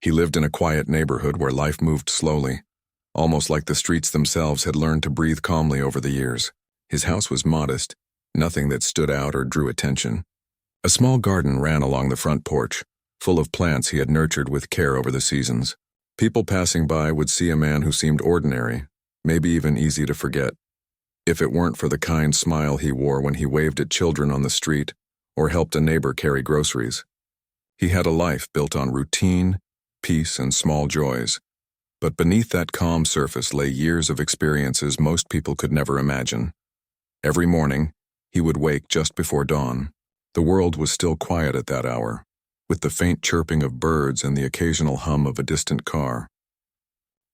He lived in a quiet neighborhood where life moved slowly, almost like the streets themselves had learned to breathe calmly over the years. His house was modest, nothing that stood out or drew attention. A small garden ran along the front porch, full of plants he had nurtured with care over the seasons. People passing by would see a man who seemed ordinary, maybe even easy to forget, if it weren't for the kind smile he wore when he waved at children on the street or helped a neighbor carry groceries. He had a life built on routine, peace, and small joys. But beneath that calm surface lay years of experiences most people could never imagine. Every morning, he would wake just before dawn. The world was still quiet at that hour, with the faint chirping of birds and the occasional hum of a distant car.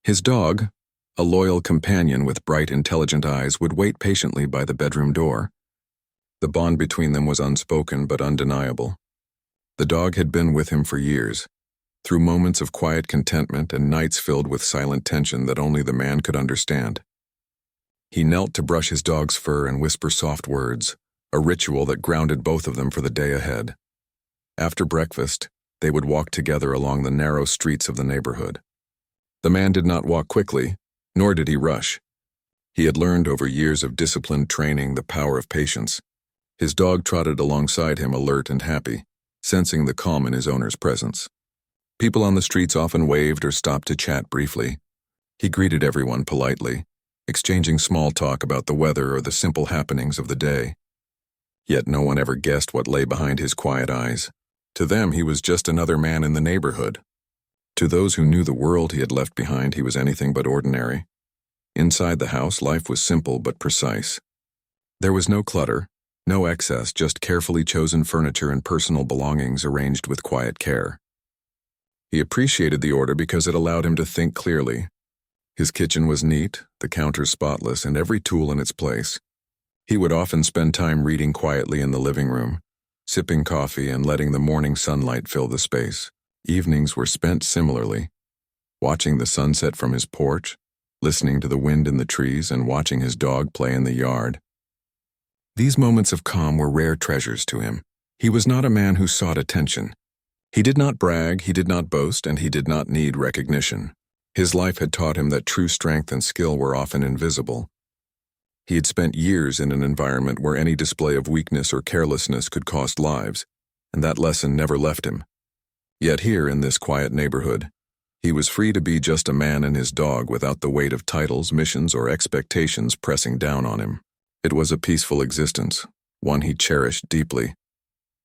His dog, a loyal companion with bright, intelligent eyes, would wait patiently by the bedroom door. The bond between them was unspoken but undeniable. The dog had been with him for years, through moments of quiet contentment and nights filled with silent tension that only the man could understand. He knelt to brush his dog's fur and whisper soft words, a ritual that grounded both of them for the day ahead. After breakfast, they would walk together along the narrow streets of the neighborhood. The man did not walk quickly, nor did he rush. He had learned over years of disciplined training the power of patience. His dog trotted alongside him, alert and happy, sensing the calm in his owner's presence. People on the streets often waved or stopped to chat briefly. He greeted everyone politely, exchanging small talk about the weather or the simple happenings of the day. Yet no one ever guessed what lay behind his quiet eyes. To them, he was just another man in the neighborhood. To those who knew the world he had left behind, he was anything but ordinary. Inside the house, life was simple but precise. There was no clutter, no excess, just carefully chosen furniture and personal belongings arranged with quiet care. He appreciated the order because it allowed him to think clearly. His kitchen was neat, the counter spotless, and every tool in its place. He would often spend time reading quietly in the living room, sipping coffee and letting the morning sunlight fill the space. Evenings were spent similarly, watching the sunset from his porch, listening to the wind in the trees, and watching his dog play in the yard. These moments of calm were rare treasures to him. He was not a man who sought attention. He did not brag, he did not boast, and he did not need recognition. His life had taught him that true strength and skill were often invisible. He had spent years in an environment where any display of weakness or carelessness could cost lives, and that lesson never left him. Yet here, in this quiet neighborhood, he was free to be just a man and his dog without the weight of titles, missions, or expectations pressing down on him. It was a peaceful existence, one he cherished deeply.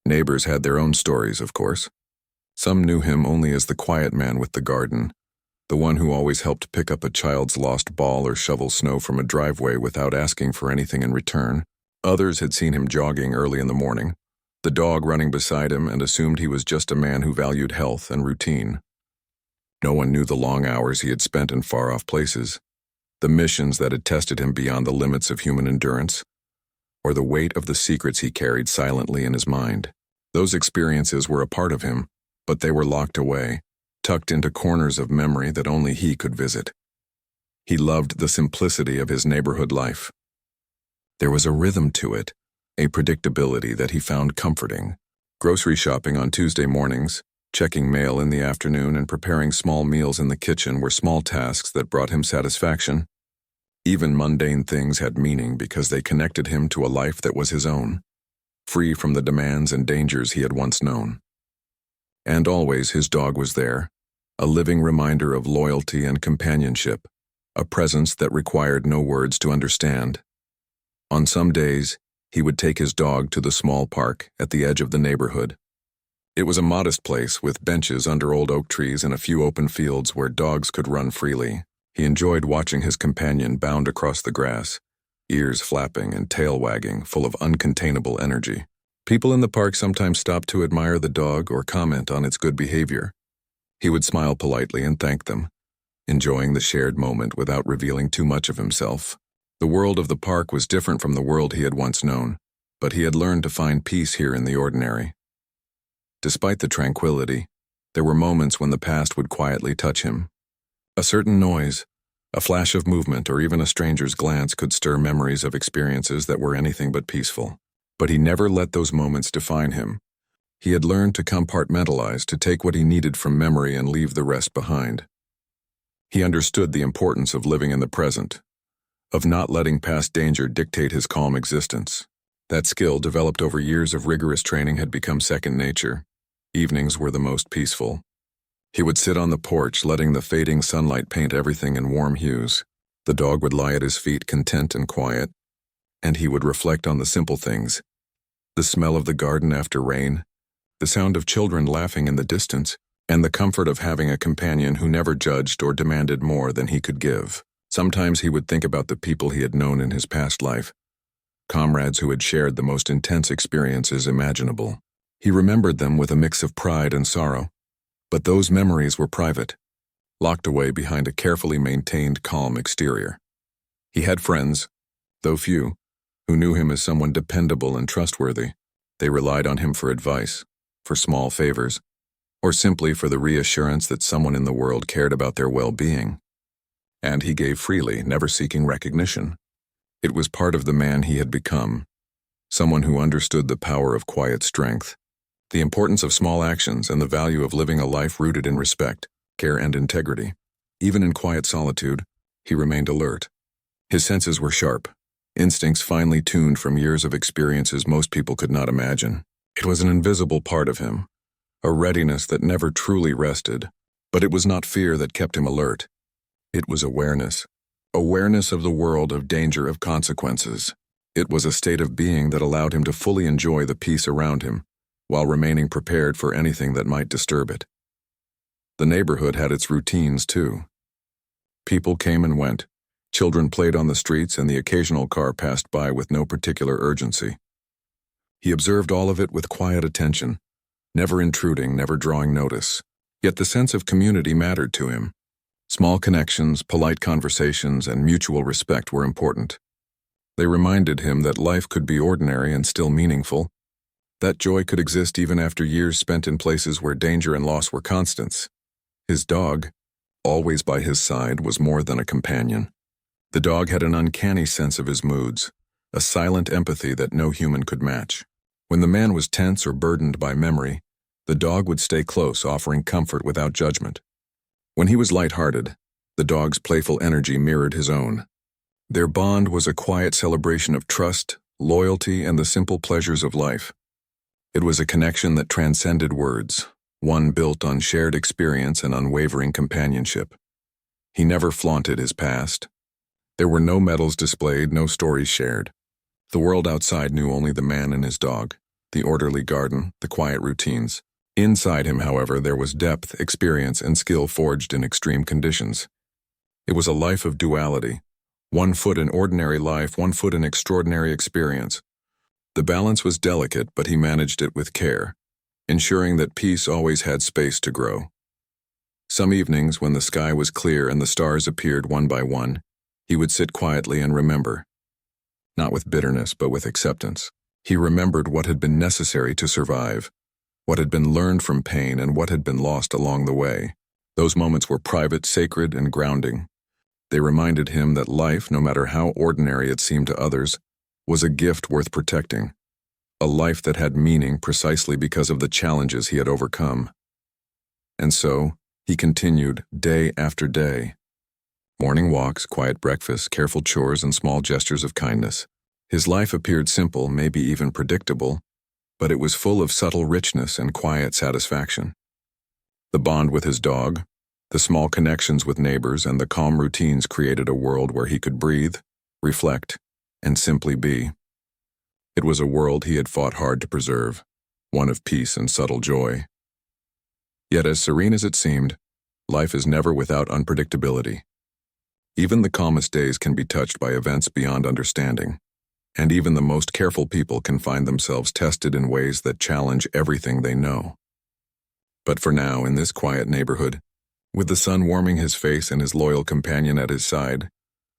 Neighbors had their own stories, of course. Some knew him only as the quiet man with the garden, the one who always helped pick up a child's lost ball or shovel snow from a driveway without asking for anything in return. Others had seen him jogging early in the morning, the dog running beside him, and assumed he was just a man who valued health and routine. No one knew the long hours he had spent in far-off places, the missions that had tested him beyond the limits of human endurance, or the weight of the secrets he carried silently in his mind. Those experiences were a part of him, but they were locked away, tucked into corners of memory that only he could visit. He loved the simplicity of his neighborhood life. There was a rhythm to it, a predictability that he found comforting. Grocery shopping on Tuesday mornings, checking mail in the afternoon, and preparing small meals in the kitchen were small tasks that brought him satisfaction. Even mundane things had meaning because they connected him to a life that was his own, free from the demands and dangers he had once known. And always his dog was there, a living reminder of loyalty and companionship, a presence that required no words to understand. On some days, he would take his dog to the small park at the edge of the neighborhood. It was a modest place with benches under old oak trees and a few open fields where dogs could run freely. He enjoyed watching his companion bound across the grass, ears flapping and tail wagging, full of uncontainable energy. People in the park sometimes stopped to admire the dog or comment on its good behavior. He would smile politely and thank them, enjoying the shared moment without revealing too much of himself. The world of the park was different from the world he had once known, but he had learned to find peace here in the ordinary. Despite the tranquility, there were moments when the past would quietly touch him. A certain noise, a flash of movement, or even a stranger's glance could stir memories of experiences that were anything but peaceful. But he never let those moments define him. He had learned to compartmentalize, to take what he needed from memory and leave the rest behind. He understood the importance of living in the present, of not letting past danger dictate his calm existence. That skill, developed over years of rigorous training, had become second nature. Evenings were the most peaceful. He would sit on the porch, letting the fading sunlight paint everything in warm hues. The dog would lie at his feet, content and quiet, and he would reflect on the simple things: the smell of the garden after rain, the sound of children laughing in the distance, and the comfort of having a companion who never judged or demanded more than he could give. Sometimes he would think about the people he had known in his past life, comrades who had shared the most intense experiences imaginable. He remembered them with a mix of pride and sorrow, but those memories were private, locked away behind a carefully maintained, calm exterior. He had friends, though few, who knew him as someone dependable and trustworthy. They relied on him for advice, for small favors, or simply for the reassurance that someone in the world cared about their well-being. And he gave freely, never seeking recognition. It was part of the man he had become, someone who understood the power of quiet strength, the importance of small actions, and the value of living a life rooted in respect, care, and integrity. Even in quiet solitude, he remained alert. His senses were sharp, instincts finely tuned from years of experiences most people could not imagine. It was an invisible part of him, a readiness that never truly rested, but it was not fear that kept him alert. It was awareness. Awareness of the world, of danger, of consequences. It was a state of being that allowed him to fully enjoy the peace around him, while remaining prepared for anything that might disturb it. The neighborhood had its routines, too. People came and went. Children played on the streets, and the occasional car passed by with no particular urgency. He observed all of it with quiet attention, never intruding, never drawing notice. Yet the sense of community mattered to him. Small connections, polite conversations, and mutual respect were important. They reminded him that life could be ordinary and still meaningful, that joy could exist even after years spent in places where danger and loss were constants. His dog, always by his side, was more than a companion. The dog had an uncanny sense of his moods, a silent empathy that no human could match. When the man was tense or burdened by memory, the dog would stay close, offering comfort without judgment. When he was lighthearted, the dog's playful energy mirrored his own. Their bond was a quiet celebration of trust, loyalty, and the simple pleasures of life. It was a connection that transcended words, one built on shared experience and unwavering companionship. He never flaunted his past. There were no medals displayed, no stories shared. The world outside knew only the man and his dog, the orderly garden, the quiet routines. Inside him, however, there was depth, experience, and skill forged in extreme conditions. It was a life of duality. 1 foot in ordinary life, 1 foot in extraordinary experience. The balance was delicate, but he managed it with care, ensuring that peace always had space to grow. Some evenings, when the sky was clear and the stars appeared one by one, he would sit quietly and remember. Not with bitterness, but with acceptance. He remembered what had been necessary to survive, what had been learned from pain, and what had been lost along the way. Those moments were private, sacred, and grounding. They reminded him that life, no matter how ordinary it seemed to others, was a gift worth protecting, a life that had meaning precisely because of the challenges he had overcome. And so, he continued day after day. Morning walks, quiet breakfasts, careful chores, and small gestures of kindness. His life appeared simple, maybe even predictable, but it was full of subtle richness and quiet satisfaction. The bond with his dog, the small connections with neighbors, and the calm routines created a world where he could breathe, reflect, and simply be. It was a world he had fought hard to preserve, one of peace and subtle joy. Yet as serene as it seemed, life is never without unpredictability. Even the calmest days can be touched by events beyond understanding, and even the most careful people can find themselves tested in ways that challenge everything they know. But for now, in this quiet neighborhood, with the sun warming his face and his loyal companion at his side,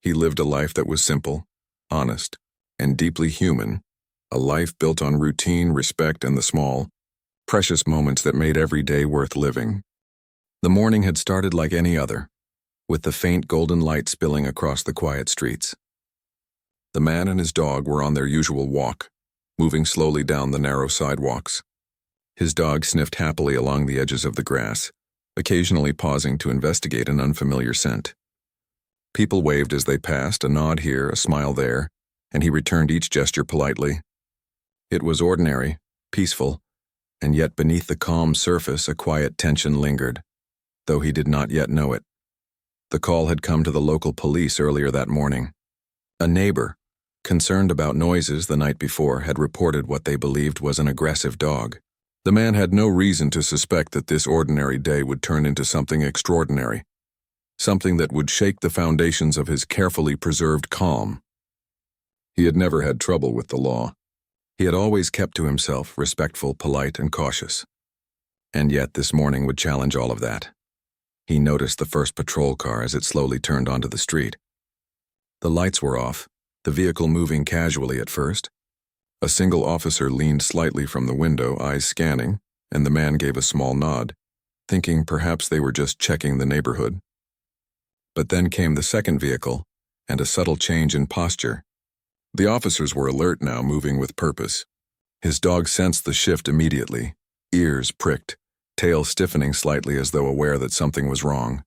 he lived a life that was simple, honest, and deeply human, a life built on routine, respect, and the small, precious moments that made every day worth living. The morning had started like any other, with the faint golden light spilling across the quiet streets. The man and his dog were on their usual walk, moving slowly down the narrow sidewalks. His dog sniffed happily along the edges of the grass, occasionally pausing to investigate an unfamiliar scent. People waved as they passed, a nod here, a smile there, and he returned each gesture politely. It was ordinary, peaceful, and yet beneath the calm surface a quiet tension lingered, though he did not yet know it. The call had come to the local police earlier that morning. A neighbor, concerned about noises the night before, had reported what they believed was an aggressive dog. The man had no reason to suspect that this ordinary day would turn into something extraordinary, something that would shake the foundations of his carefully preserved calm. He had never had trouble with the law. He had always kept to himself, respectful, polite, and cautious. And yet this morning would challenge all of that. He noticed the first patrol car as it slowly turned onto the street. The lights were off, the vehicle moving casually at first. A single officer leaned slightly from the window, eyes scanning, and the man gave a small nod, thinking perhaps they were just checking the neighborhood. But then came the second vehicle, and a subtle change in posture. The officers were alert now, moving with purpose. His dog sensed the shift immediately, ears pricked, tail stiffening slightly as though aware that something was wrong.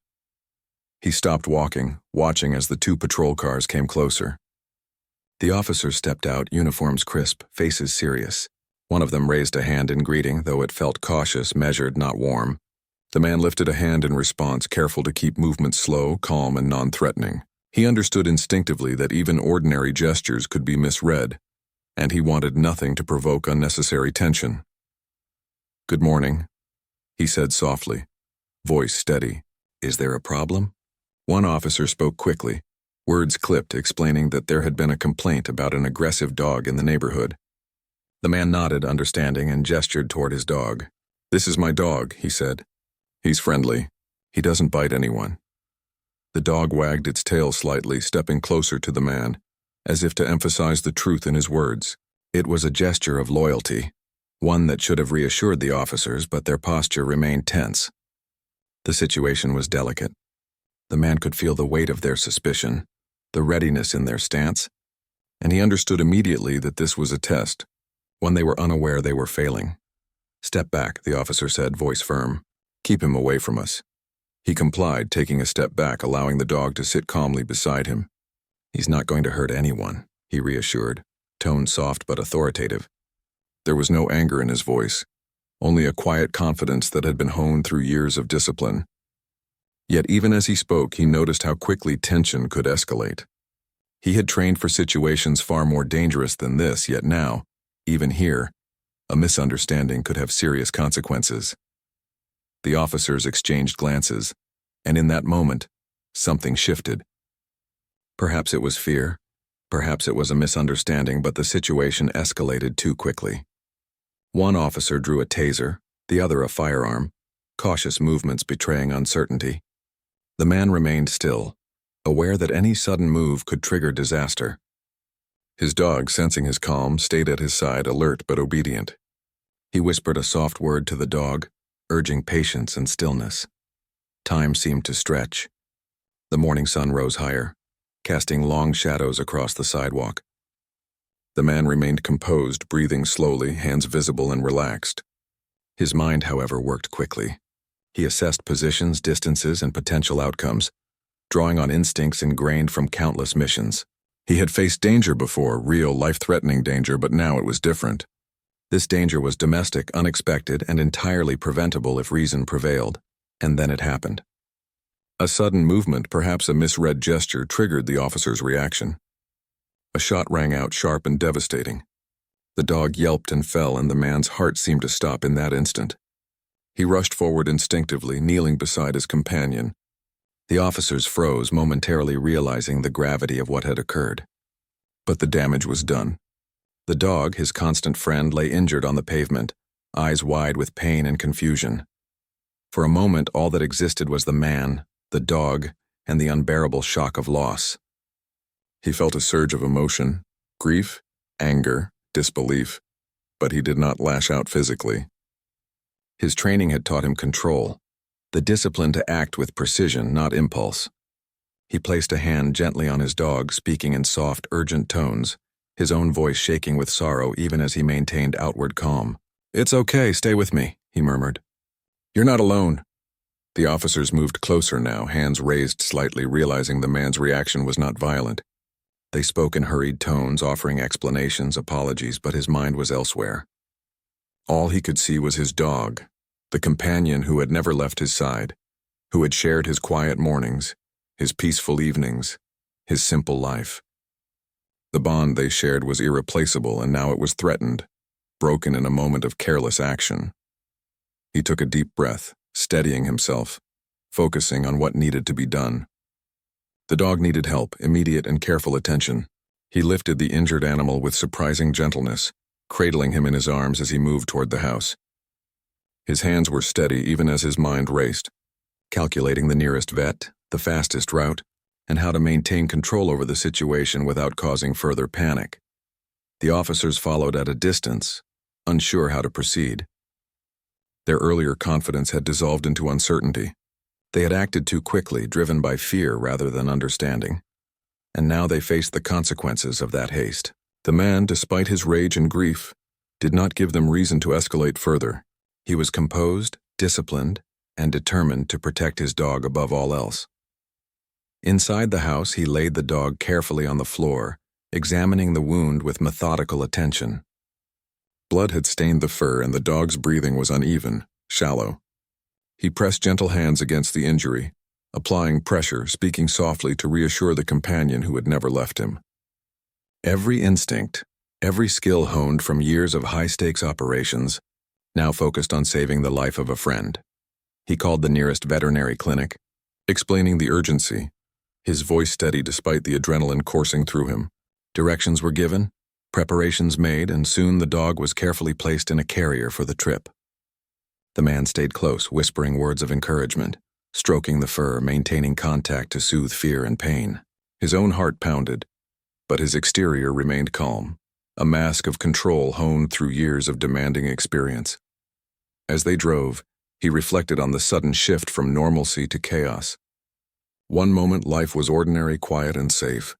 He stopped walking, watching as the two patrol cars came closer. The officers stepped out, uniforms crisp, faces serious. One of them raised a hand in greeting, though it felt cautious, measured, not warm. The man lifted a hand in response, careful to keep movement slow, calm, and non-threatening. He understood instinctively that even ordinary gestures could be misread, and he wanted nothing to provoke unnecessary tension. "Good morning," he said softly, voice steady. "Is there a problem?" One officer spoke quickly, words clipped, explaining that there had been a complaint about an aggressive dog in the neighborhood. The man nodded, understanding, and gestured toward his dog. "This is my dog," he said. "He's friendly. He doesn't bite anyone." The dog wagged its tail slightly, stepping closer to the man, as if to emphasize the truth in his words. It was a gesture of loyalty, one that should have reassured the officers, but their posture remained tense. The situation was delicate. The man could feel the weight of their suspicion, the readiness in their stance, and he understood immediately that this was a test, one they were unaware they were failing. "Step back," the officer said, voice firm. "Keep him away from us." He complied, taking a step back, allowing the dog to sit calmly beside him. "He's not going to hurt anyone," he reassured, tone soft but authoritative. There was no anger in his voice, only a quiet confidence that had been honed through years of discipline. Yet even as he spoke, he noticed how quickly tension could escalate. He had trained for situations far more dangerous than this, yet now, even here, a misunderstanding could have serious consequences. The officers exchanged glances, and in that moment, something shifted. Perhaps it was fear, perhaps it was a misunderstanding, but the situation escalated too quickly. One officer drew a taser, the other a firearm, cautious movements betraying uncertainty. The man remained still, aware that any sudden move could trigger disaster. His dog, sensing his calm, stayed at his side, alert but obedient. He whispered a soft word to the dog, urging patience and stillness. Time seemed to stretch. The morning sun rose higher, casting long shadows across the sidewalk. The man remained composed, breathing slowly, hands visible and relaxed. His mind, however, worked quickly. He assessed positions, distances, and potential outcomes, drawing on instincts ingrained from countless missions. He had faced danger before, real, life-threatening danger, but now it was different. This danger was domestic, unexpected, and entirely preventable if reason prevailed. And then it happened. A sudden movement, perhaps a misread gesture, triggered the officer's reaction. A shot rang out, sharp and devastating. The dog yelped and fell, and the man's heart seemed to stop in that instant. He rushed forward instinctively, kneeling beside his companion. The officers froze, momentarily realizing the gravity of what had occurred. But the damage was done. The dog, his constant friend, lay injured on the pavement, eyes wide with pain and confusion. For a moment, all that existed was the man, the dog, and the unbearable shock of loss. He felt a surge of emotion, grief, anger, disbelief, but he did not lash out physically. His training had taught him control, the discipline to act with precision, not impulse. He placed a hand gently on his dog, speaking in soft, urgent tones, his own voice shaking with sorrow even as he maintained outward calm. "It's okay, stay with me," he murmured. "You're not alone." The officers moved closer now, hands raised slightly, realizing the man's reaction was not violent. They spoke in hurried tones, offering explanations, apologies, but his mind was elsewhere. All he could see was his dog, the companion who had never left his side, who had shared his quiet mornings, his peaceful evenings, his simple life. The bond they shared was irreplaceable, and now it was threatened, broken in a moment of careless action. He took a deep breath, steadying himself, focusing on what needed to be done. The dog needed help, immediate and careful attention. He lifted the injured animal with surprising gentleness, cradling him in his arms as he moved toward the house. His hands were steady even as his mind raced, calculating the nearest vet, the fastest route, and how to maintain control over the situation without causing further panic. The officers followed at a distance, unsure how to proceed. Their earlier confidence had dissolved into uncertainty. They had acted too quickly, driven by fear rather than understanding. And now they faced the consequences of that haste. The man, despite his rage and grief, did not give them reason to escalate further. He was composed, disciplined, and determined to protect his dog above all else. Inside the house, he laid the dog carefully on the floor, examining the wound with methodical attention. Blood had stained the fur, and the dog's breathing was uneven, shallow. He pressed gentle hands against the injury, applying pressure, speaking softly to reassure the companion who had never left him. Every instinct, every skill honed from years of high-stakes operations, now focused on saving the life of a friend. He called the nearest veterinary clinic, explaining the urgency, his voice steady despite the adrenaline coursing through him. Directions were given, preparations made, and soon the dog was carefully placed in a carrier for the trip. The man stayed close, whispering words of encouragement, stroking the fur, maintaining contact to soothe fear and pain. His own heart pounded, but his exterior remained calm, a mask of control honed through years of demanding experience. As they drove, he reflected on the sudden shift from normalcy to chaos. One moment life was ordinary, quiet, and safe.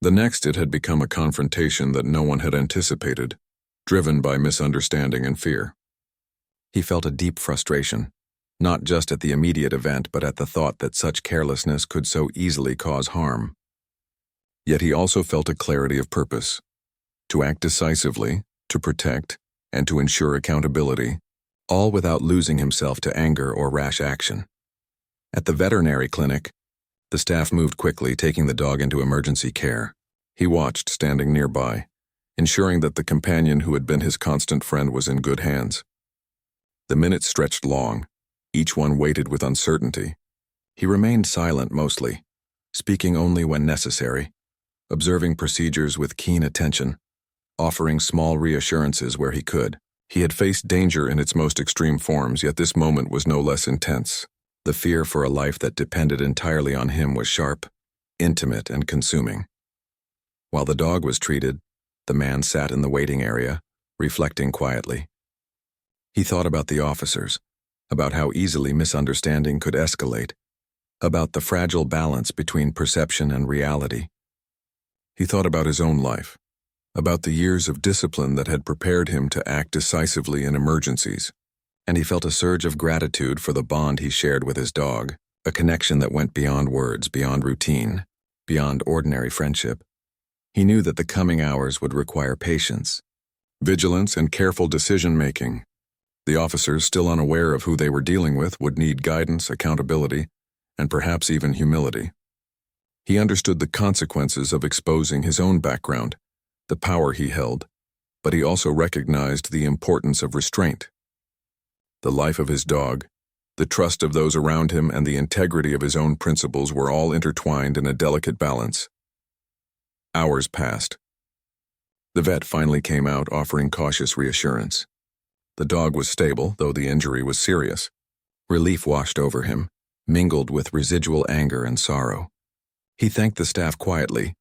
The next it had become a confrontation that no one had anticipated, driven by misunderstanding and fear. He felt a deep frustration, not just at the immediate event but at the thought that such carelessness could so easily cause harm. Yet he also felt a clarity of purpose, to act decisively, to protect, and to ensure accountability, all without losing himself to anger or rash action. At the veterinary clinic, the staff moved quickly, taking the dog into emergency care. He watched, standing nearby, ensuring that the companion who had been his constant friend was in good hands. The minutes stretched long, each one weighted with uncertainty. He remained silent mostly, speaking only when necessary, observing procedures with keen attention, offering small reassurances where he could. He had faced danger in its most extreme forms, yet this moment was no less intense. The fear for a life that depended entirely on him was sharp, intimate, and consuming. While the dog was treated, the man sat in the waiting area, reflecting quietly. He thought about the officers, about how easily misunderstanding could escalate, about the fragile balance between perception and reality. He thought about his own life, about the years of discipline that had prepared him to act decisively in emergencies, and he felt a surge of gratitude for the bond he shared with his dog, a connection that went beyond words, beyond routine, beyond ordinary friendship. He knew that the coming hours would require patience, vigilance, and careful decision-making. The officers, still unaware of who they were dealing with, would need guidance, accountability, and perhaps even humility. He understood the consequences of exposing his own background, the power he held, but he also recognized the importance of restraint. The life of his dog, the trust of those around him, and the integrity of his own principles were all intertwined in a delicate balance. Hours passed. The vet finally came out, offering cautious reassurance. The dog was stable, though the injury was serious. Relief washed over him, mingled with residual anger and sorrow. He thanked the staff quietly,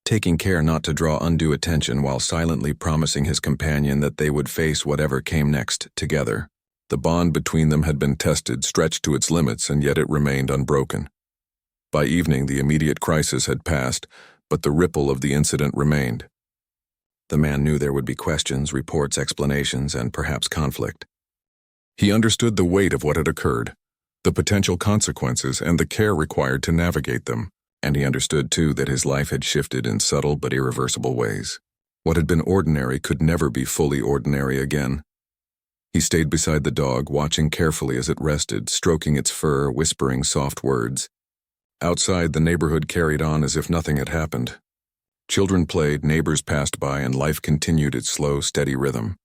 taking care not to draw undue attention while silently promising his companion that they would face whatever came next together. The bond between them had been tested, stretched to its limits, and yet it remained unbroken. By evening, the immediate crisis had passed, but the ripple of the incident remained. The man knew there would be questions, reports, explanations, and perhaps conflict. He understood the weight of what had occurred, the potential consequences, and the care required to navigate them. And he understood, too, that his life had shifted in subtle but irreversible ways. What had been ordinary could never be fully ordinary again. He stayed beside the dog, watching carefully as it rested, stroking its fur, whispering soft words. Outside, the neighborhood carried on as if nothing had happened. Children played, neighbors passed by, and life continued its slow, steady rhythm.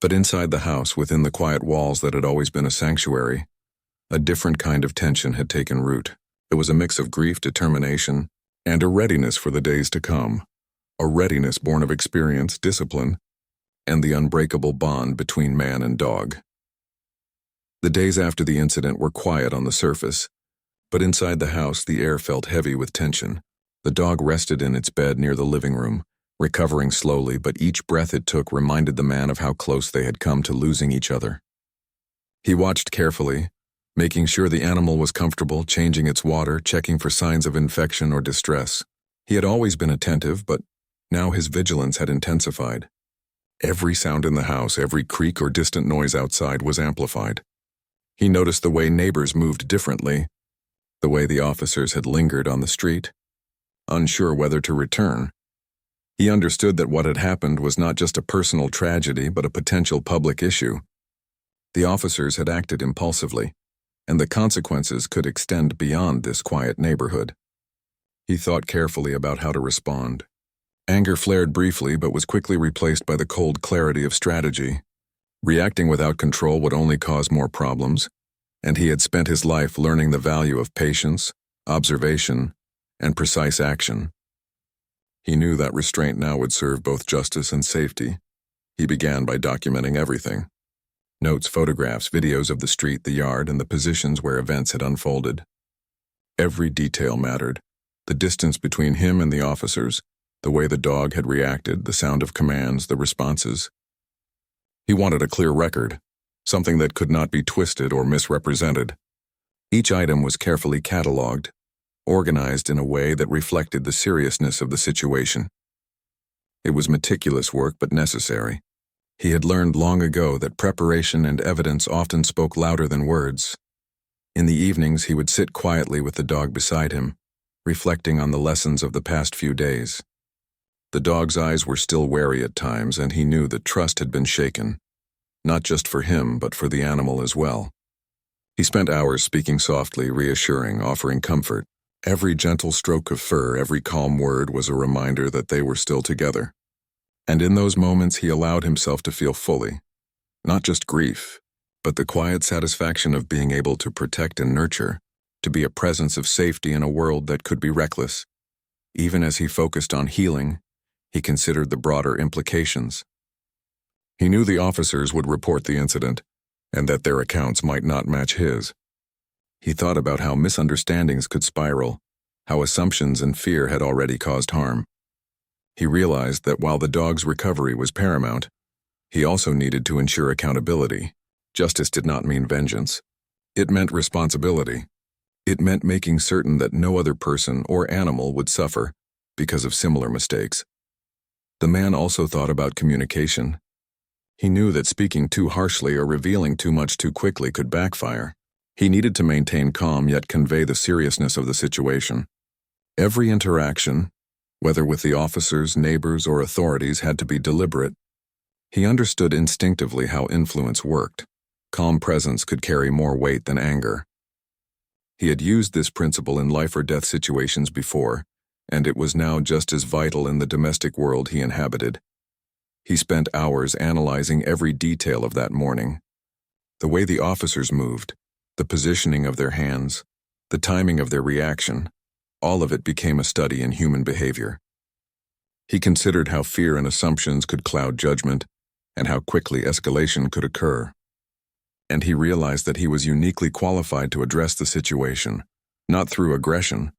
But inside the house, within the quiet walls that had always been a sanctuary, a different kind of tension had taken root. It was a mix of grief, determination, and a readiness for the days to come. A readiness born of experience, discipline, and the unbreakable bond between man and dog. The days after the incident were quiet on the surface, but inside the house the air felt heavy with tension. The dog rested in its bed near the living room, recovering slowly, but each breath it took reminded the man of how close they had come to losing each other. He watched carefully, making sure the animal was comfortable, changing its water, checking for signs of infection or distress. He had always been attentive, but now his vigilance had intensified. Every sound in the house, every creak or distant noise outside was amplified. He noticed the way neighbors moved differently, the way the officers had lingered on the street, unsure whether to return. He understood that what had happened was not just a personal tragedy, but a potential public issue. The officers had acted impulsively, and the consequences could extend beyond this quiet neighborhood. He thought carefully about how to respond. Anger flared briefly, but was quickly replaced by the cold clarity of strategy. Reacting without control would only cause more problems, and he had spent his life learning the value of patience, observation, and precise action. He knew that restraint now would serve both justice and safety. He began by documenting everything. Notes, photographs, videos of the street, the yard, and the positions where events had unfolded. Every detail mattered. The distance between him and the officers, the way the dog had reacted, the sound of commands, the responses. He wanted a clear record, something that could not be twisted or misrepresented. Each item was carefully cataloged, organized in a way that reflected the seriousness of the situation. It was meticulous work, but necessary. He had learned long ago that preparation and evidence often spoke louder than words. In the evenings, he would sit quietly with the dog beside him, reflecting on the lessons of the past few days. The dog's eyes were still wary at times, and he knew that trust had been shaken, not just for him, but for the animal as well. He spent hours speaking softly, reassuring, offering comfort. Every gentle stroke of fur, every calm word was a reminder that they were still together. And in those moments he allowed himself to feel fully, not just grief, but the quiet satisfaction of being able to protect and nurture, to be a presence of safety in a world that could be reckless. Even as he focused on healing, he considered the broader implications. He knew the officers would report the incident, and that their accounts might not match his. He thought about how misunderstandings could spiral, how assumptions and fear had already caused harm. He realized that while the dog's recovery was paramount, he also needed to ensure accountability. Justice did not mean vengeance. It meant responsibility. It meant making certain that no other person or animal would suffer because of similar mistakes. The man also thought about communication. He knew that speaking too harshly or revealing too much too quickly could backfire. He needed to maintain calm yet convey the seriousness of the situation. Every interaction, whether with the officers, neighbors, or authorities, had to be deliberate. He understood instinctively how influence worked. Calm presence could carry more weight than anger. He had used this principle in life or death situations before, and it was now just as vital in the domestic world he inhabited. He spent hours analyzing every detail of that morning. The way the officers moved, the positioning of their hands, the timing of their reaction, all of it became a study in human behavior. He considered how fear and assumptions could cloud judgment, and how quickly escalation could occur. And he realized that he was uniquely qualified to address the situation, not through aggression,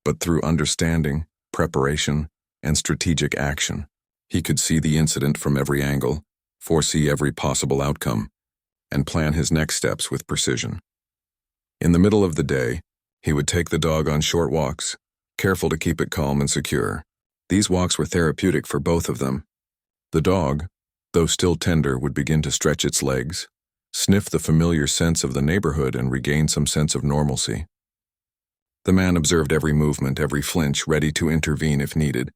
but through understanding, preparation, and strategic action. He could see the incident from every angle, foresee every possible outcome, and plan his next steps with precision. In the middle of the day, he would take the dog on short walks, careful to keep it calm and secure. These walks were therapeutic for both of them. The dog, though still tender, would begin to stretch its legs, sniff the familiar scents of the neighborhood, and regain some sense of normalcy. The man observed every movement, every flinch, ready to intervene if needed.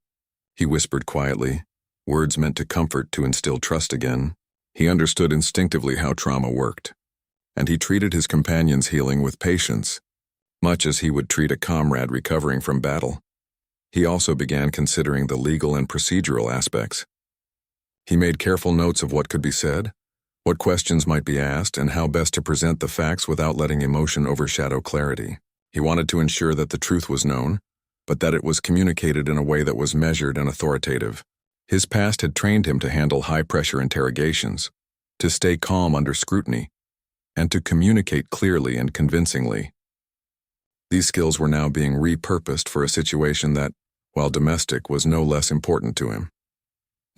He whispered quietly, words meant to comfort, to instill trust again. He understood instinctively how trauma worked, and he treated his companion's healing with patience, much as he would treat a comrade recovering from battle. He also began considering the legal and procedural aspects. He made careful notes of what could be said, what questions might be asked, and how best to present the facts without letting emotion overshadow clarity. He wanted to ensure that the truth was known, but that it was communicated in a way that was measured and authoritative. His past had trained him to handle high-pressure interrogations, to stay calm under scrutiny, and to communicate clearly and convincingly. These skills were now being repurposed for a situation that, while domestic, was no less important to him.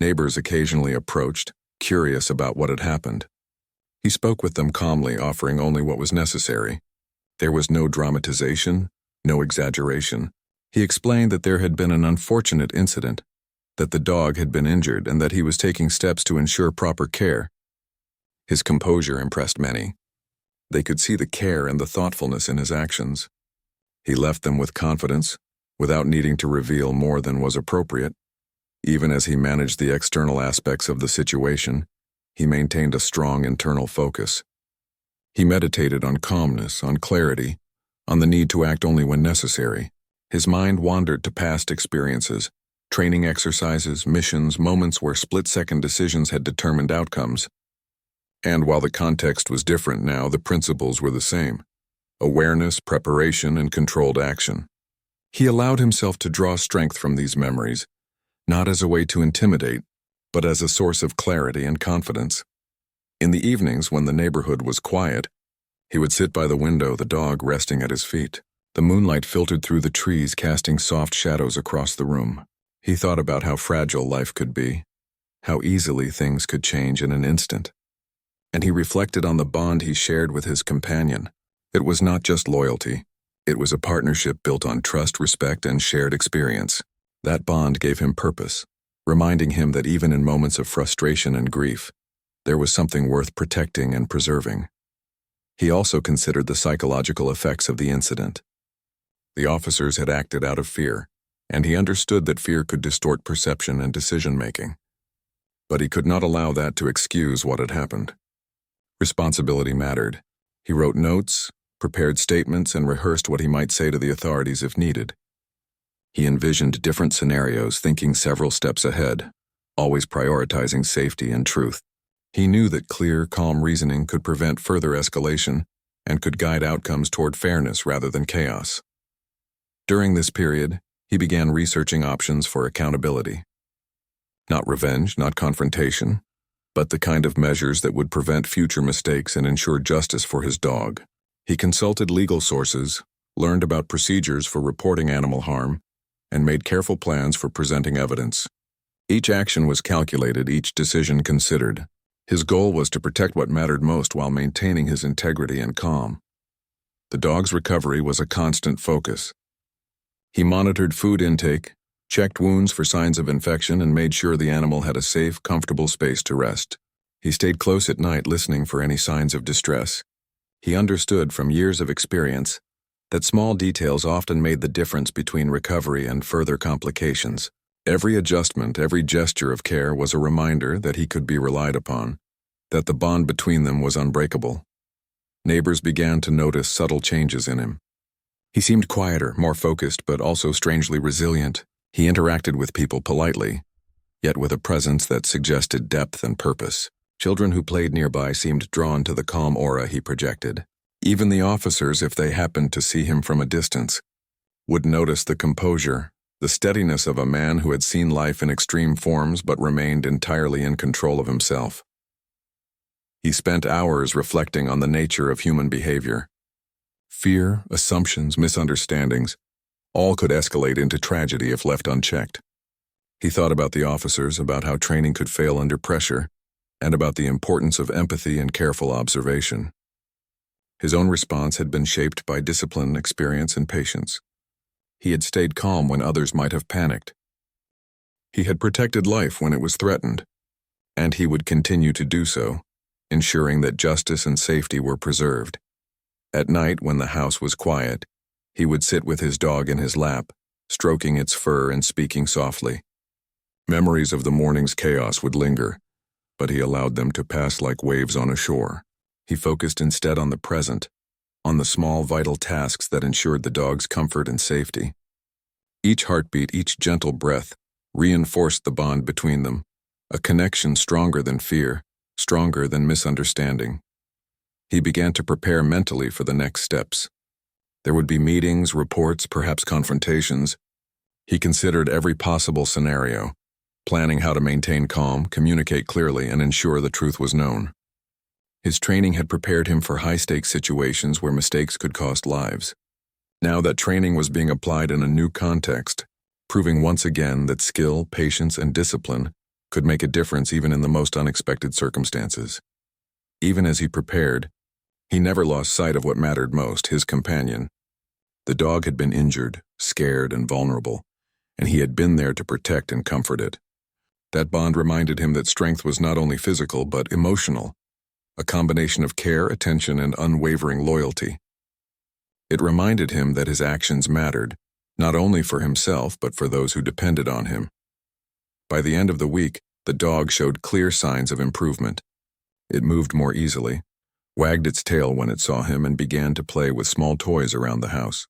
Neighbors occasionally approached, curious about what had happened. He spoke with them calmly, offering only what was necessary. There was no dramatization, no exaggeration. He explained that there had been an unfortunate incident, that the dog had been injured, and that he was taking steps to ensure proper care. His composure impressed many. They could see the care and the thoughtfulness in his actions. He left them with confidence, without needing to reveal more than was appropriate. Even as he managed the external aspects of the situation, he maintained a strong internal focus. He meditated on calmness, on clarity, on the need to act only when necessary. His mind wandered to past experiences, training exercises, missions, moments where split-second decisions had determined outcomes. And while the context was different now, the principles were the same: awareness, preparation, and controlled action. He allowed himself to draw strength from these memories, not as a way to intimidate, but as a source of clarity and confidence. In the evenings, when the neighborhood was quiet, he would sit by the window, the dog resting at his feet. The moonlight filtered through the trees, casting soft shadows across the room. He thought about how fragile life could be, how easily things could change in an instant. And he reflected on the bond he shared with his companion. It was not just loyalty. It was a partnership built on trust, respect, and shared experience. That bond gave him purpose, reminding him that even in moments of frustration and grief, there was something worth protecting and preserving. He also considered the psychological effects of the incident. The officers had acted out of fear, and he understood that fear could distort perception and decision-making. But he could not allow that to excuse what had happened. Responsibility mattered. He wrote notes, prepared statements, and rehearsed what he might say to the authorities if needed. He envisioned different scenarios, thinking several steps ahead, always prioritizing safety and truth. He knew that clear, calm reasoning could prevent further escalation and could guide outcomes toward fairness rather than chaos. During this period, he began researching options for accountability. Not revenge, not confrontation, but the kind of measures that would prevent future mistakes and ensure justice for his dog. He consulted legal sources, learned about procedures for reporting animal harm, and made careful plans for presenting evidence. Each action was calculated, each decision considered. His goal was to protect what mattered most while maintaining his integrity and calm. The dog's recovery was a constant focus. He monitored food intake, checked wounds for signs of infection, and made sure the animal had a safe, comfortable space to rest. He stayed close at night, listening for any signs of distress. He understood from years of experience that small details often made the difference between recovery and further complications. Every adjustment, every gesture of care was a reminder that he could be relied upon, that the bond between them was unbreakable. Neighbors began to notice subtle changes in him. He seemed quieter, more focused, but also strangely resilient. He interacted with people politely, yet with a presence that suggested depth and purpose. Children who played nearby seemed drawn to the calm aura he projected. Even the officers, if they happened to see him from a distance, would notice the composure, the steadiness of a man who had seen life in extreme forms but remained entirely in control of himself. He spent hours reflecting on the nature of human behavior. Fear, assumptions, misunderstandings, all could escalate into tragedy if left unchecked. He thought about the officers, about how training could fail under pressure, and about the importance of empathy and careful observation. His own response had been shaped by discipline, experience, and patience. He had stayed calm when others might have panicked. He had protected life when it was threatened, and he would continue to do so, ensuring that justice and safety were preserved. At night, when the house was quiet, he would sit with his dog in his lap, stroking its fur and speaking softly. Memories of the morning's chaos would linger, but he allowed them to pass like waves on a shore. He focused instead on the present, on the small vital tasks that ensured the dog's comfort and safety. Each heartbeat, each gentle breath, reinforced the bond between them, a connection stronger than fear, stronger than misunderstanding. He began to prepare mentally for the next steps. There would be meetings, reports, perhaps confrontations. He considered every possible scenario, planning how to maintain calm, communicate clearly, and ensure the truth was known. His training had prepared him for high-stakes situations where mistakes could cost lives. Now that training was being applied in a new context, proving once again that skill, patience, and discipline could make a difference even in the most unexpected circumstances. Even as he prepared, he never lost sight of what mattered most, his companion. The dog had been injured, scared, and vulnerable, and he had been there to protect and comfort it. That bond reminded him that strength was not only physical but emotional, a combination of care, attention, and unwavering loyalty. It reminded him that his actions mattered, not only for himself but for those who depended on him. By the end of the week, the dog showed clear signs of improvement. It moved more easily, wagged its tail when it saw him, and began to play with small toys around the house.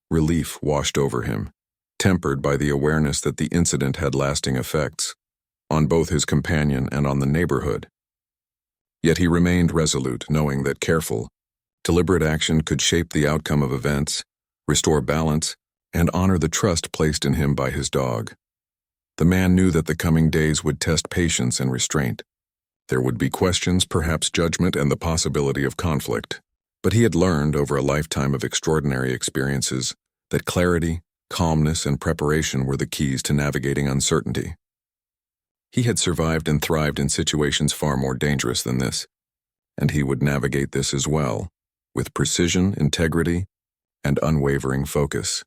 Relief washed over him, tempered by the awareness that the incident had lasting effects on both his companion and on the neighborhood. Yet he remained resolute, knowing that careful, deliberate action could shape the outcome of events, restore balance, and honor the trust placed in him by his dog. The man knew that the coming days would test patience and restraint. There would be questions, perhaps judgment, and the possibility of conflict. But he had learned over a lifetime of extraordinary experiences that clarity, calmness, and preparation were the keys to navigating uncertainty. He had survived and thrived in situations far more dangerous than this, and he would navigate this as well, with precision, integrity, and unwavering focus.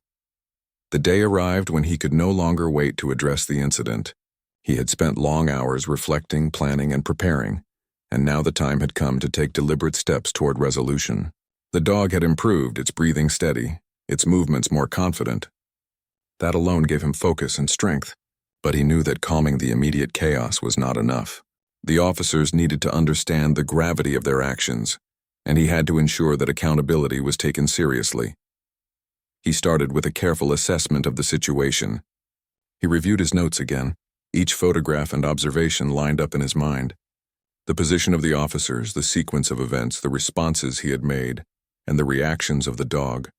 The day arrived when he could no longer wait to address the incident. He had spent long hours reflecting, planning, and preparing, and now the time had come to take deliberate steps toward resolution. The dog had improved, its breathing steady, its movements more confident. That alone gave him focus and strength, but he knew that calming the immediate chaos was not enough. The officers needed to understand the gravity of their actions, and he had to ensure that accountability was taken seriously. He started with a careful assessment of the situation. He reviewed his notes again, each photograph and observation lined up in his mind. The position of the officers, the sequence of events, the responses he had made, and the reactions of the dog.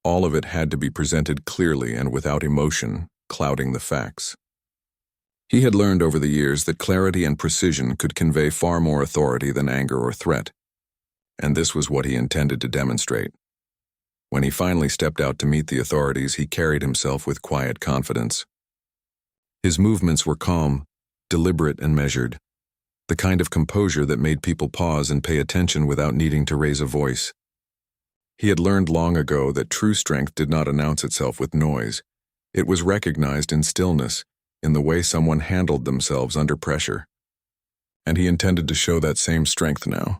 All of it had to be presented clearly and without emotion clouding the facts. He had learned over the years that clarity and precision could convey far more authority than anger or threat, and this was what he intended to demonstrate. When he finally stepped out to meet the authorities, he carried himself with quiet confidence. His movements were calm, deliberate, and measured, the kind of composure that made people pause and pay attention without needing to raise a voice. He had learned long ago that true strength did not announce itself with noise. It was recognized in stillness, in the way someone handled themselves under pressure. And he intended to show that same strength now.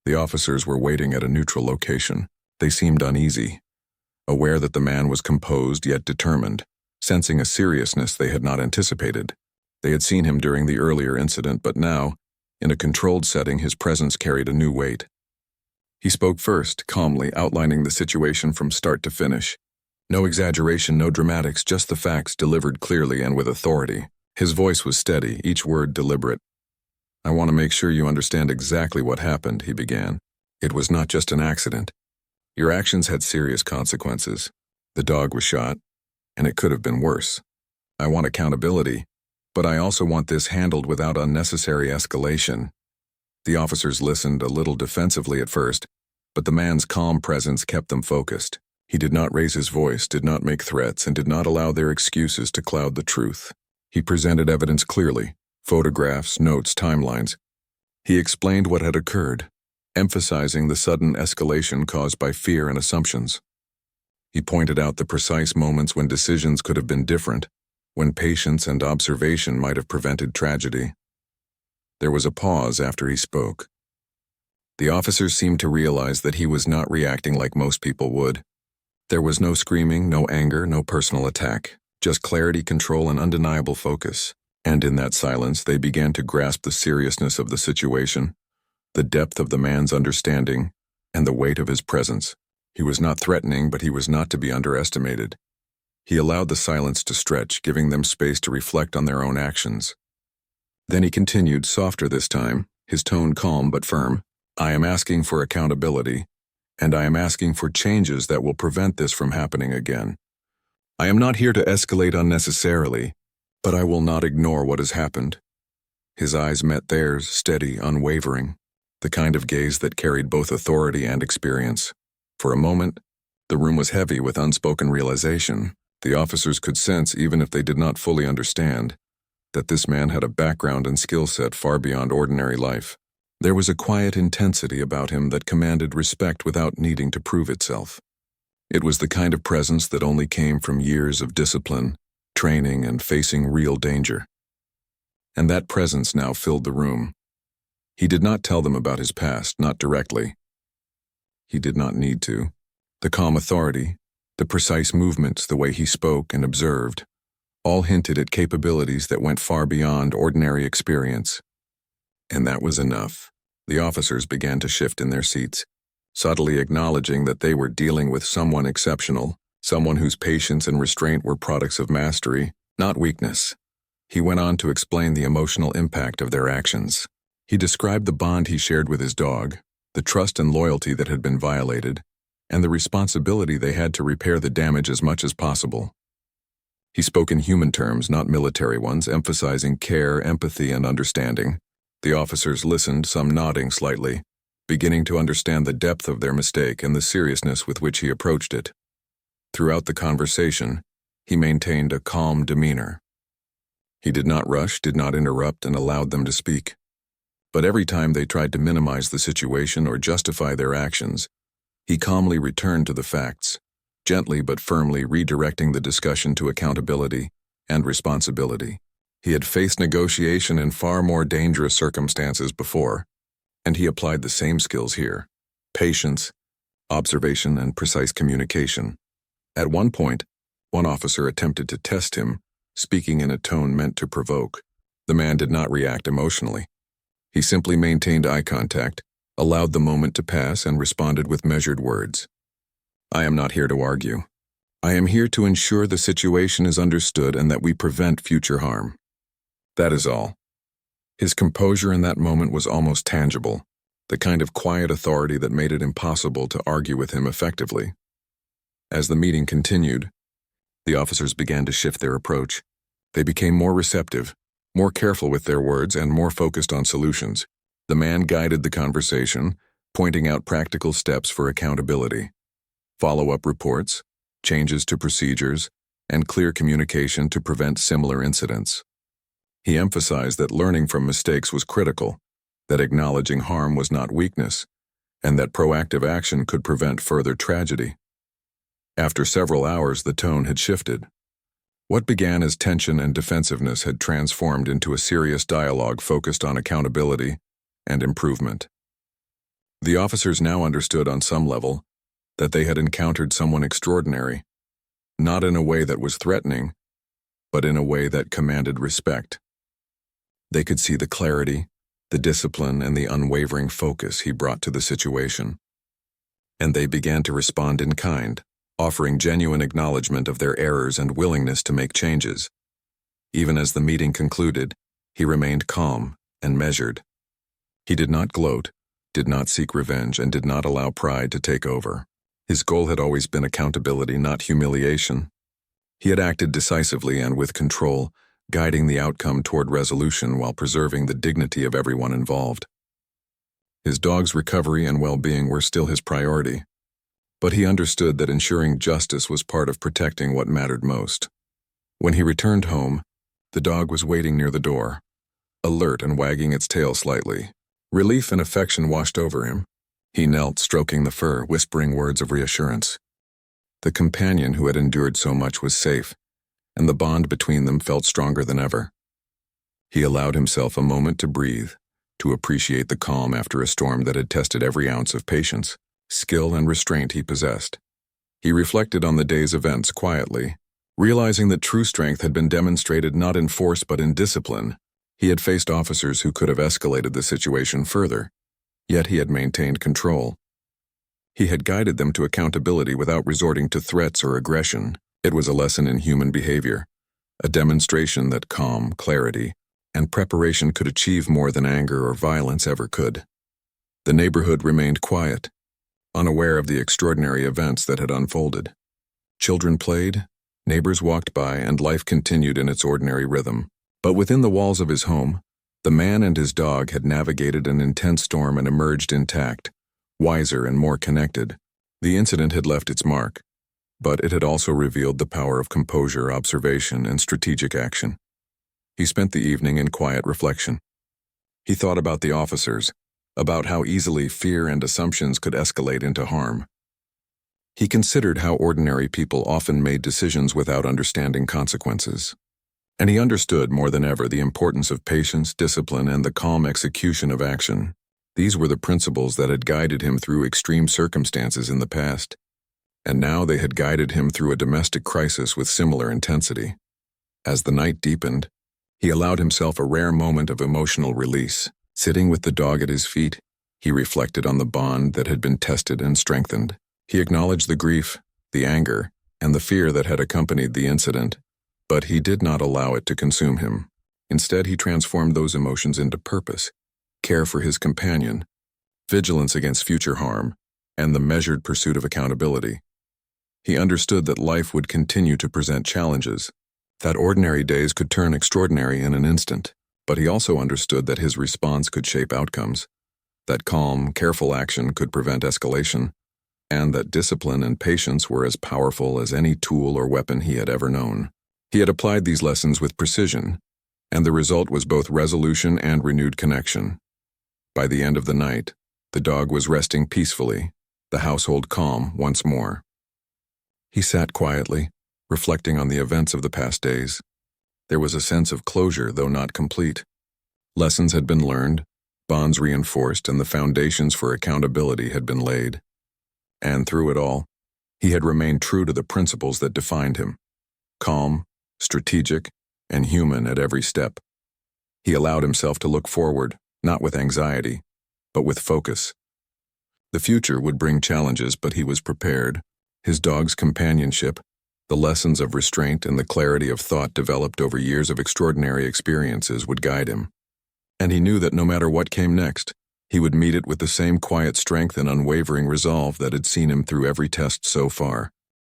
The officers were waiting at a neutral location. They seemed uneasy, aware that the man was composed yet determined, sensing a seriousness they had not anticipated. They had seen him during the earlier incident, but now, in a controlled setting, his presence carried a new weight. He spoke first, calmly, outlining the situation from start to finish. No exaggeration, no dramatics, just the facts delivered clearly and with authority. His voice was steady, each word deliberate. "I want to make sure you understand exactly what happened," he began. "It was not just an accident. Your actions had serious consequences. The dog was shot, and it could have been worse. I want accountability, but I also want this handled without unnecessary escalation." The officers listened, a little defensively at first, but the man's calm presence kept them focused. He did not raise his voice, did not make threats, and did not allow their excuses to cloud the truth. He presented evidence clearly, photographs, notes, timelines. He explained what had occurred, emphasizing the sudden escalation caused by fear and assumptions. He pointed out the precise moments when decisions could have been different, when patience and observation might have prevented tragedy. There was a pause after he spoke. The officers seemed to realize that he was not reacting like most people would. There was no screaming, no anger, no personal attack, just clarity, control, and undeniable focus. And in that silence, they began to grasp the seriousness of the situation, the depth of the man's understanding, and the weight of his presence. He was not threatening, but he was not to be underestimated. He allowed the silence to stretch, giving them space to reflect on their own actions. Then he continued, softer this time, his tone calm but firm. I am asking for accountability, and I am asking for changes that will prevent this from happening again. I am not here to escalate unnecessarily, but I will not ignore what has happened. His eyes met theirs, steady, unwavering, the kind of gaze that carried both authority and experience. For a moment, the room was heavy with unspoken realization. The officers could sense, even if they did not fully understand, that this man had a background and skill set far beyond ordinary life. There was a quiet intensity about him that commanded respect without needing to prove itself. It was the kind of presence that only came from years of discipline, training, and facing real danger. And that presence now filled the room. He did not tell them about his past, not directly. He did not need to. The calm authority, the precise movements, the way he spoke and observed, all hinted at capabilities that went far beyond ordinary experience. And that was enough. The officers began to shift in their seats, subtly acknowledging that they were dealing with someone exceptional, someone whose patience and restraint were products of mastery, not weakness. He went on to explain the emotional impact of their actions. He described the bond he shared with his dog, the trust and loyalty that had been violated, and the responsibility they had to repair the damage as much as possible. He spoke in human terms, not military ones, emphasizing care, empathy, and understanding. The officers listened, some nodding slightly, beginning to understand the depth of their mistake and the seriousness with which he approached it. Throughout the conversation, he maintained a calm demeanor. He did not rush, did not interrupt, and allowed them to speak. But every time they tried to minimize the situation or justify their actions, he calmly returned to the facts, gently but firmly redirecting the discussion to accountability and responsibility. He had faced negotiation in far more dangerous circumstances before, and he applied the same skills here: patience, observation, and precise communication. At one point, one officer attempted to test him, speaking in a tone meant to provoke. The man did not react emotionally. He simply maintained eye contact, allowed the moment to pass, and responded with measured words. I am not here to argue. I am here to ensure the situation is understood and that we prevent future harm. That is all. His composure in that moment was almost tangible, the kind of quiet authority that made it impossible to argue with him effectively. As the meeting continued, the officers began to shift their approach. They became more receptive, more careful with their words, and more focused on solutions. The man guided the conversation, pointing out practical steps for accountability, follow-up reports, changes to procedures, and clear communication to prevent similar incidents. He emphasized that learning from mistakes was critical, that acknowledging harm was not weakness, and that proactive action could prevent further tragedy. After several hours, the tone had shifted. What began as tension and defensiveness had transformed into a serious dialogue focused on accountability and improvement. The officers now understood on some level that they had encountered someone extraordinary, not in a way that was threatening, but in a way that commanded respect. They could see the clarity, the discipline, and the unwavering focus he brought to the situation. And they began to respond in kind, offering genuine acknowledgement of their errors and willingness to make changes. Even as the meeting concluded, he remained calm and measured. He did not gloat, did not seek revenge, and did not allow pride to take over. His goal had always been accountability, not humiliation. He had acted decisively and with control, guiding the outcome toward resolution while preserving the dignity of everyone involved. His dog's recovery and well-being were still his priority, but he understood that ensuring justice was part of protecting what mattered most. When he returned home, the dog was waiting near the door, alert and wagging its tail slightly. Relief and affection washed over him. He knelt, stroking the fur, whispering words of reassurance. The companion who had endured so much was safe, and the bond between them felt stronger than ever. He allowed himself a moment to breathe, to appreciate the calm after a storm that had tested every ounce of patience, skill, and restraint he possessed. He reflected on the day's events quietly, realizing that true strength had been demonstrated not in force but in discipline. He had faced officers who could have escalated the situation further, yet he had maintained control. He had guided them to accountability without resorting to threats or aggression. It was a lesson in human behavior, a demonstration that calm, clarity, and preparation could achieve more than anger or violence ever could. The neighborhood remained quiet, unaware of the extraordinary events that had unfolded. Children played, neighbors walked by, and life continued in its ordinary rhythm. But within the walls of his home, the man and his dog had navigated an intense storm and emerged intact, wiser and more connected. The incident had left its mark, but it had also revealed the power of composure, observation, and strategic action. He spent the evening in quiet reflection. He thought about the officers, about how easily fear and assumptions could escalate into harm. He considered how ordinary people often made decisions without understanding consequences. And he understood more than ever the importance of patience, discipline, and the calm execution of action. These were the principles that had guided him through extreme circumstances in the past, and now they had guided him through a domestic crisis with similar intensity. As the night deepened, he allowed himself a rare moment of emotional release. Sitting with the dog at his feet, he reflected on the bond that had been tested and strengthened. He acknowledged the grief, the anger, and the fear that had accompanied the incident, but he did not allow it to consume him. Instead, he transformed those emotions into purpose, care for his companion, vigilance against future harm, and the measured pursuit of accountability. He understood that life would continue to present challenges, that ordinary days could turn extraordinary in an instant, but he also understood that his response could shape outcomes, that calm, careful action could prevent escalation, and that discipline and patience were as powerful as any tool or weapon he had ever known. He had applied these lessons with precision, and the result was both resolution and renewed connection. By the end of the night, the dog was resting peacefully, the household calm once more. He sat quietly, reflecting on the events of the past days. There was a sense of closure, though not complete. Lessons had been learned, bonds reinforced, and the foundations for accountability had been laid. And through it all, he had remained true to the principles that defined him: calm, strategic, and human at every step. He allowed himself to look forward, not with anxiety, but with focus. The future would bring challenges, but he was prepared. His dog's companionship, the lessons of restraint, and the clarity of thought developed over years of extraordinary experiences would guide him. And he knew that no matter what came next, he would meet it with the same quiet strength and unwavering resolve that had seen him through every test so far.